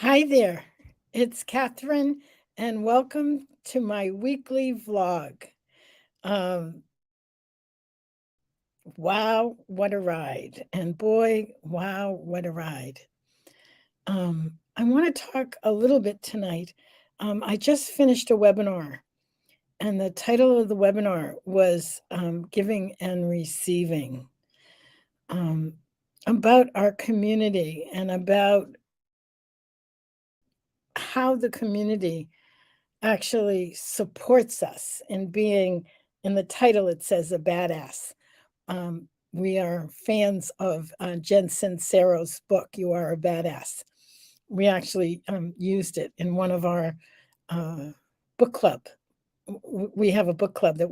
Hi there, it's Catherine, and welcome to my weekly vlog. Um, wow, what a ride! And boy, wow, what a ride. I want to talk a little bit tonight. I just finished a webinar, and the title of the webinar was Giving and Receiving, um, about our community and about how the community actually supports us in being, in the title it says a badass. We are fans of Jen Sincero's book, You Are a Badass. We actually used it in one of our uh, book club. We have a book club that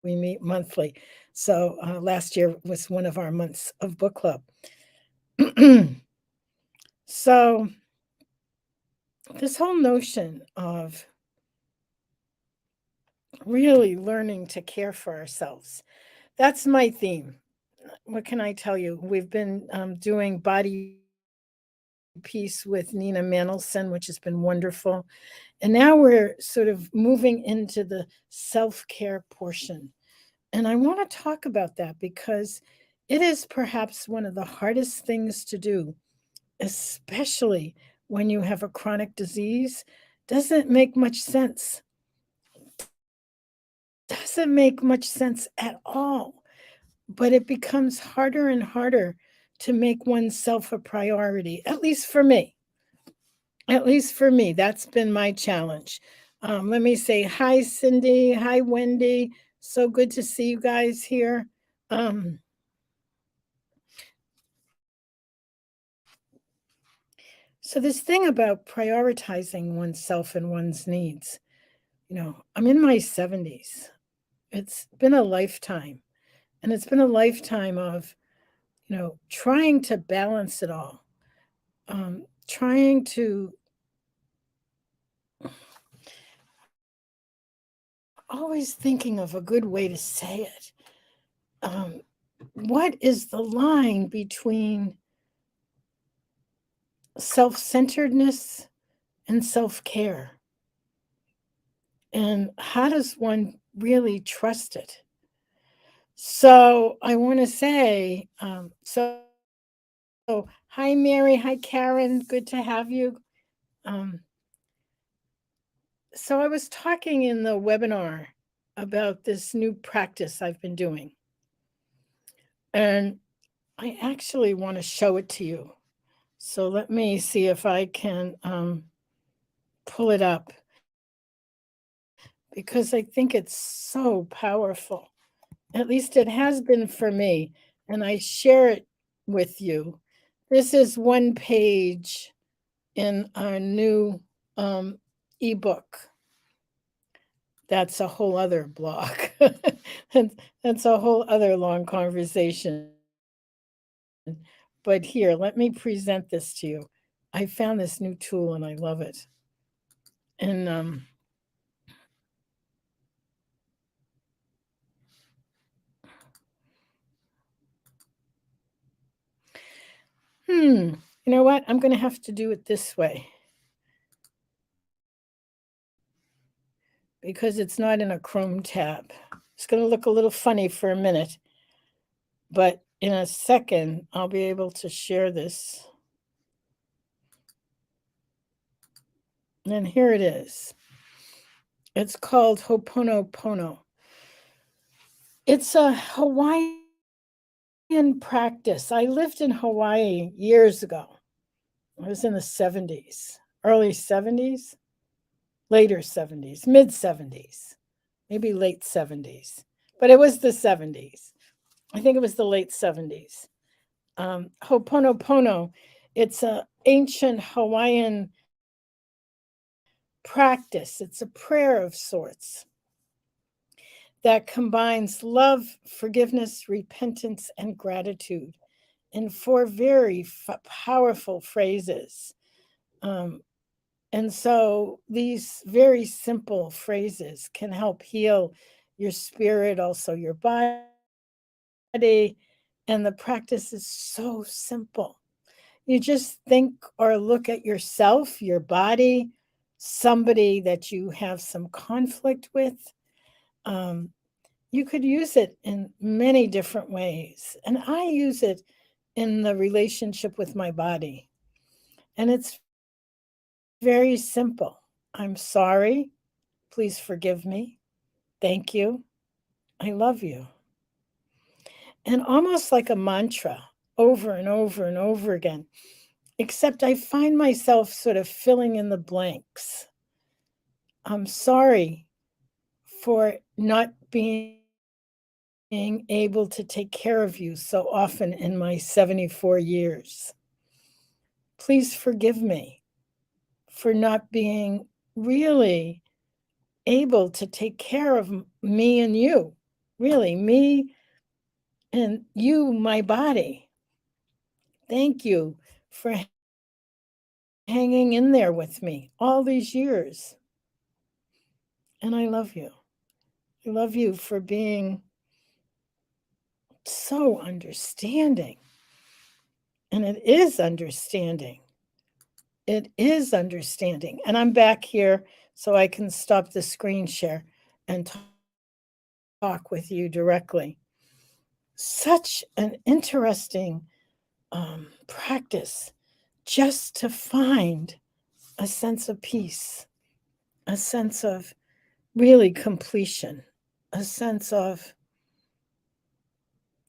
we meet monthly. So last year was one of our months of book club. So this whole notion of really learning to care for ourselves. That's my theme. What can I tell you? We've been doing body peace with Nina Manelson, which has been wonderful. And now we're sort of moving into the self care portion. And I want to talk about that because it is perhaps one of the hardest things to do, especially when you have a chronic disease. Doesn't make much sense. Doesn't make much sense at all. But it becomes harder and harder to make oneself a priority, at least for me. At least for me, that's been my challenge. Let me say hi, Cindy. Hi, Wendy. So good to see you guys here. Um, so, this thing about prioritizing oneself and one's needs, I'm in my 70s. It's been a lifetime, and it's been a lifetime of, trying to balance it all, trying to always thinking of a good way to say it. Um, what is the line between self centeredness and self care? And how does one really trust it? So, I want to say, hi, Mary. Hi, Karen. Good to have you. Um, so, I was talking in the webinar about this new practice I've been doing. And I actually want to show it to you. So let me see if I can pull it up because I think it's so powerful. At least it has been for me, and I share it with you. This is one page in our new um, ebook. That's a whole other blog. That's a whole other long conversation. But here, let me present this to you. I found this new tool and I love it. And you know what? I'm going to have to do it this way because it's not in a Chrome tab. It's going to look a little funny for a minute, but in a second, I'll be able to share this. And here it is. It's called Ho'oponopono. It's a Hawaiian practice. I lived in Hawaii years ago. I was in the 70s, early 70s, later 70s, mid 70s, maybe late 70s, but it was the 70s. I think it was the late 70s. Ho'oponopono, it's an ancient Hawaiian practice. It's a prayer of sorts that combines love, forgiveness, repentance, and gratitude in four very powerful phrases. Um, and so these very simple phrases can help heal your spirit, also your body. And the practice is so simple. You just think or look at yourself, your body, somebody that you have some conflict with. Um, you could use it in many different ways. And I use it in the relationship with my body. And it's very simple. I'm sorry. Please forgive me. Thank you. I love you. And almost like a mantra over and over and over again, except I find myself sort of filling in the blanks. I'm sorry for not being able to take care of you so often in my 74 years. Please forgive me for not being really able to take care of me and you. Really, me and you, my body. Thank you for hanging in there with me all these years. And I love you. I love you for being so understanding. And it is understanding. It is understanding. And I'm back here so I can stop the screen share and talk with you directly. Such an interesting practice just to find a sense of peace, a sense of really completion, a sense of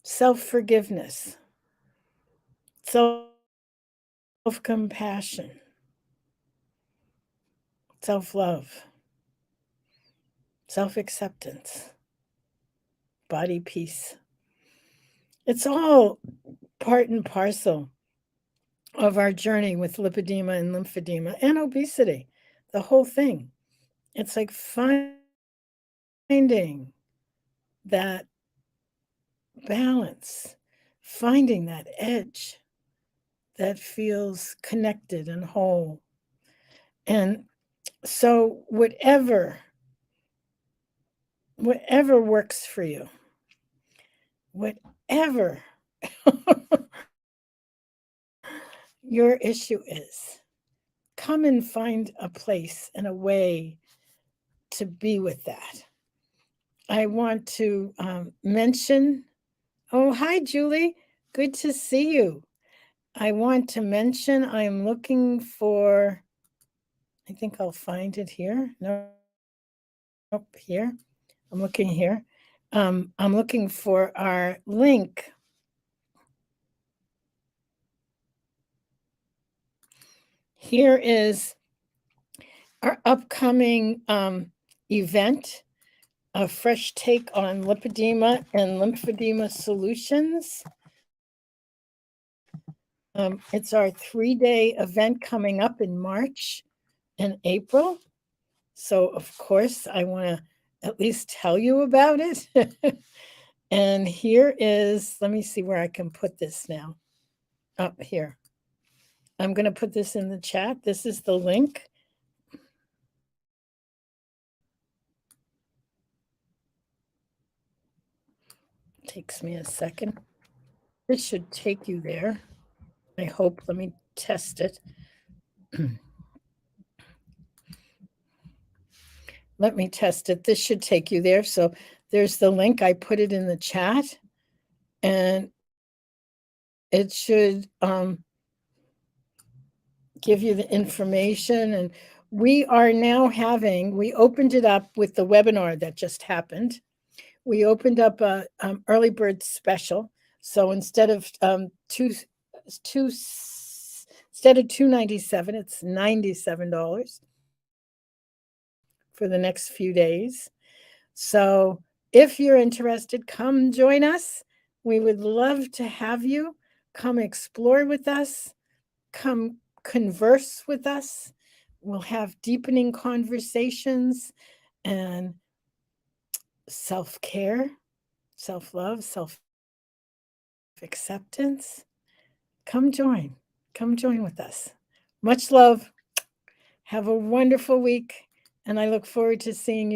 self-forgiveness, self-compassion, self-love, self-acceptance, body peace. It's all part and parcel of our journey with lipedema and lymphedema and obesity, the whole thing. It's like finding that balance, finding that edge that feels connected and whole. And so whatever works for you, whatever your issue is, come and find a place and a way to be with that. I want to mention, oh, hi, Julie. Good to see you. I want to mention I'm looking for, I think I'll find it here. No, nope, here. I'm looking here. I'm looking for our link. Here is our upcoming event, a fresh take on lipedema and lymphedema solutions. It's our 3-day event coming up in March and April. So, of course, I want to at least tell you about it. And here is, let me see where I can put this now. Up here. I'm going to put this in the chat. This is the link. Takes me a second. This should take you there. I hope. Let me test it. Let me test it. This should take you there. So there's the link. I put it in the chat. And it should give you the information. And we are now having, we opened it up with the webinar that just happened. We opened up a early bird special. So instead of $297, it's $97 for the next few days. So if you're interested, come join us. We would love to have you. Come explore with us. Come converse with us. We'll have deepening conversations and self-care, self-love, self-acceptance. Come join with us. Much love. Have a wonderful week, and I look forward to seeing you